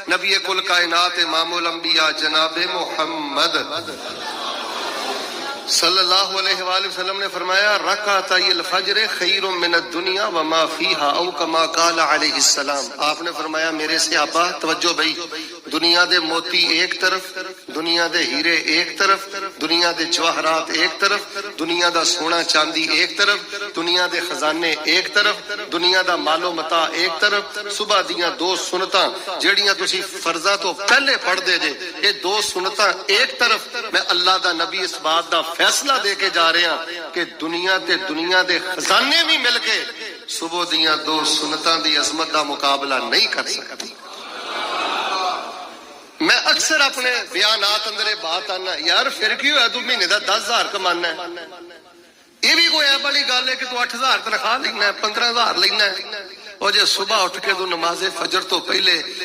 نبی کل کائنات امام الانبیاء جناب محمد صلی اللہ علیہ وآلہ وسلم نے فرمایا رکعتای الفجر خیر من الدنیا وما فیہا او کما قال علیہ السلام. آپ نے فرمایا میرے صحابہ توجہ بھئی، دنیا دے موتی ایک طرف، دنیا دے ہیرے ایک طرف، دنیا دے جواہرات ایک طرف، دنیا دا سونا چاندی ایک طرف، دنیا دے خزانے ایک طرف، دنیا دا مال و متاع ایک طرف. صبح دیاں دو سنتاں جیڑیاں تسی فرضاں تو پہلے پڑھ دے جے، یہ دو سنتاں ایک طرف. میں اللہ دا نبی اس بات دا فیصلہ دے کے جا رہے ہیں کہ دنیا تے دنیا دے خزانے بھی مل کے صبح دیاں دو سنتاں دی عظمت دا مقابلہ نہیں کر سکتی. میں اکثر اپنے بیانات اندر بات آنا یار پھر کیوں ہے تو مہینے دا 10,000 کمانا ہے، یہ بھی کوئی بڑی گل ہے کہ تو 8,000 تنخواہ لینا ہے، 15,000 لینا ہے، اور جے صبح اٹھ کے تو نماز فجر تو پہلے